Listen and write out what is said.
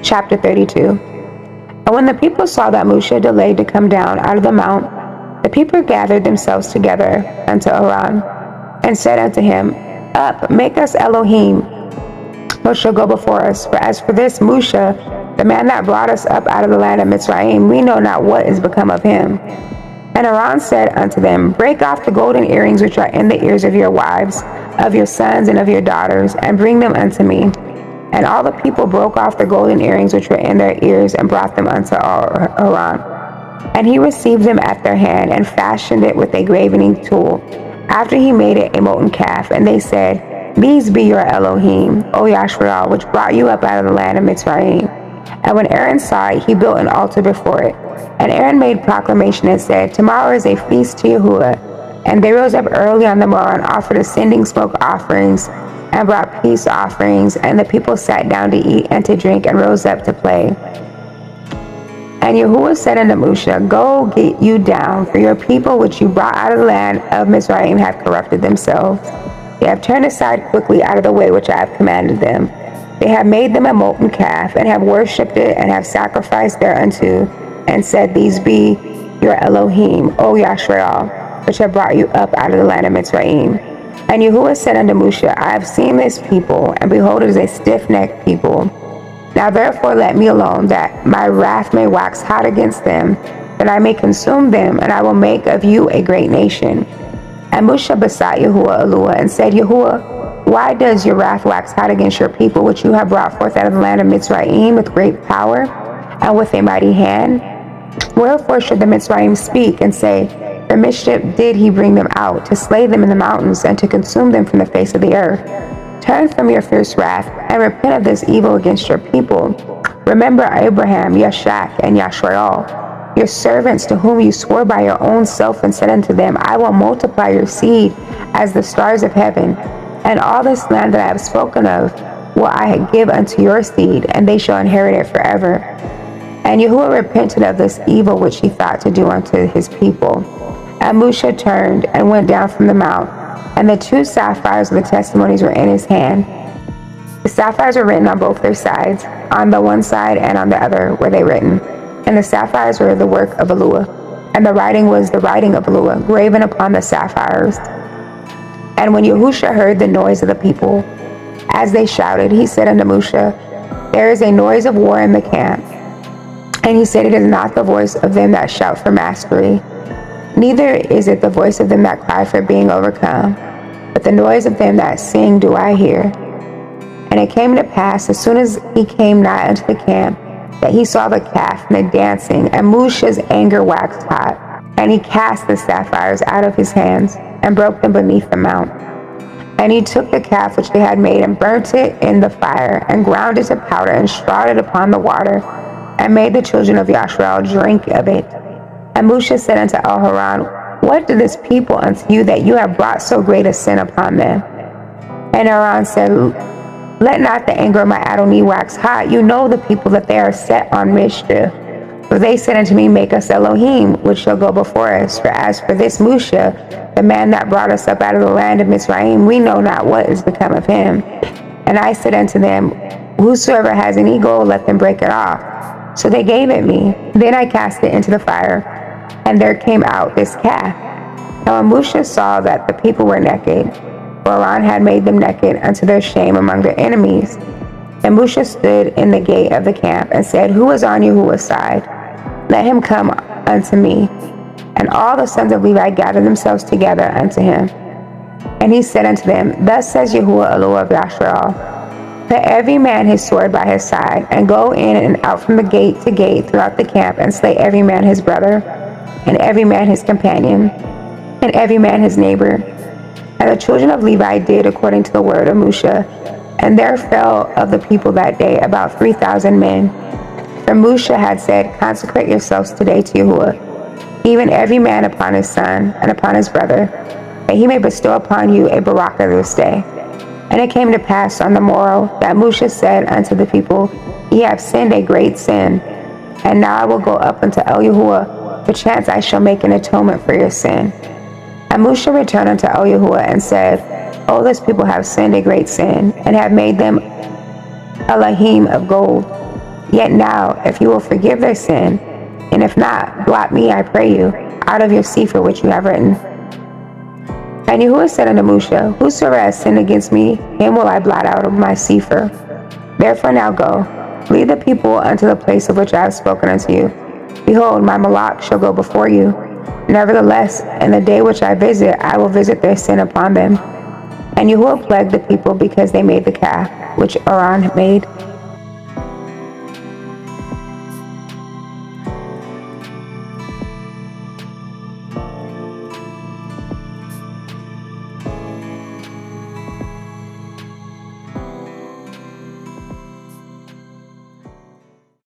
Chapter 32. And when the people saw that Moshe delayed to come down out of the mount, the people gathered themselves together unto Aaron, and said unto him, Up, make us Elohim, which shall go before us. For as for this Moshe, the man that brought us up out of the land of Mitzrayim, we know not what is become of him. And Aaron said unto them, Break off the golden earrings which are in the ears of your wives, of your sons, and of your daughters, and bring them unto me. And all the people broke off the golden earrings which were in their ears, and brought them unto Aaron. And he received them at their hand, and fashioned it with a gravening tool, after he made it a molten calf. And they said, These be your Elohim, O Yashrael, which brought you up out of the land of Mitzrayim. And when Aaron saw it, he built an altar before it. And Aaron made proclamation and said, Tomorrow is a feast to Yahuwah. And they rose up early on the morrow and offered ascending smoke offerings, and brought peace offerings, and the people sat down to eat and to drink, and rose up to play. And Yahuwah said unto Moshe, Go get you down, for your people which you brought out of the land of Mizraim have corrupted themselves. They have turned aside quickly out of the way which I have commanded them. They have made them a molten calf, and have worshipped it, and have sacrificed thereunto, and said, These be your Elohim, O Yashrael, which have brought you up out of the land of Mitzrayim. And Yahuwah said unto Moshe, I have seen this people, and behold, it is a stiff-necked people. Now therefore let me alone, that my wrath may wax hot against them, that I may consume them, and I will make of you a great nation. And Moshe besought Yahuwah Eluah, and said, Yahuwah, why does your wrath wax hot against your people, which you have brought forth out of the land of Mitzrayim with great power, and with a mighty hand? Wherefore should the Mitzrayim speak, and say, For mischief did he bring them out, to slay them in the mountains, and to consume them from the face of the earth? Turn from your fierce wrath, and repent of this evil against your people. Remember Abraham, Yashak, and Yashrael, your servants, to whom you swore by your own self, and said unto them, I will multiply your seed as the stars of heaven, and all this land that I have spoken of will I give unto your seed, and they shall inherit it forever. And Yahuwah repented of this evil which he thought to do unto his people. And Moshe turned and went down from the mount, and the two sapphires of the testimonies were in his hand. The sapphires were written on both their sides, on the one side and on the other were they written. And the sapphires were the work of Eluah, and the writing was the writing of Eluah, graven upon the sapphires. And when Yahusha heard the noise of the people, as they shouted, he said unto Moshe, There is a noise of war in the camp. And he said, It is not the voice of them that shout for mastery, neither is it the voice of them that cry for being overcome, but the noise of them that sing do I hear. And it came to pass, as soon as he came nigh unto the camp, that he saw the calf and the dancing, and Moshe's anger waxed hot. And he cast the sapphires out of his hands, and broke them beneath the mount. And he took the calf which they had made, and burnt it in the fire, and ground it to powder, and strawed it upon the water, and made the children of Yashrael drink of it. And Moshe said unto Aaron, What did this people unto you, that you have brought so great a sin upon them? And Aaron said, Let not the anger of my Adonai wax hot. You know the people, that they are set on mischief. For they said unto me, Make us Elohim, which shall go before us. For as for this Moshe, the man that brought us up out of the land of Mitzrayim, we know not what is become of him. And I said unto them, Whosoever has any gold, let them break it off. So they gave it me. Then I cast it into the fire, and there came out this calf. Now when Moshe saw that the people were naked, for Aaron had made them naked unto their shame among their enemies, and Moshe stood in the gate of the camp, and said, Who is on Yahuwah's side? Let him come unto me. And all the sons of Levi gathered themselves together unto him. And he said unto them, Thus says Yahuwah Elohim of Yashrael, Put every man his sword by his side, and go in and out from the gate to gate throughout the camp, and slay every man his brother, and every man his companion, and every man his neighbor. And the children of Levi did according to the word of Moshe, and there fell of the people that day about 3,000 men. For Moshe had said, Consecrate yourselves today to Yahuwah, even every man upon his son and upon his brother, that he may bestow upon you a barakah this day. And it came to pass on the morrow that Moshe said unto the people, Ye have sinned a great sin, and now I will go up unto El Yahuwah, perchance I shall make an atonement for your sin. And Moshe returned unto El Yahuwah and said, O this people have sinned a great sin, and have made them Elohim of gold. Yet now, if you will forgive their sin, and if not, blot me, I pray you, out of your sefer which you have written. And Yahuwah said unto Moshe, Whosoever has sinned against me, him will I blot out of my sefer. Therefore now go, lead the people unto the place of which I have spoken unto you. Behold, my malach shall go before you. Nevertheless, in the day which I visit, I will visit their sin upon them. And Yahuwah plagued the people because they made the calf, which Aaron made.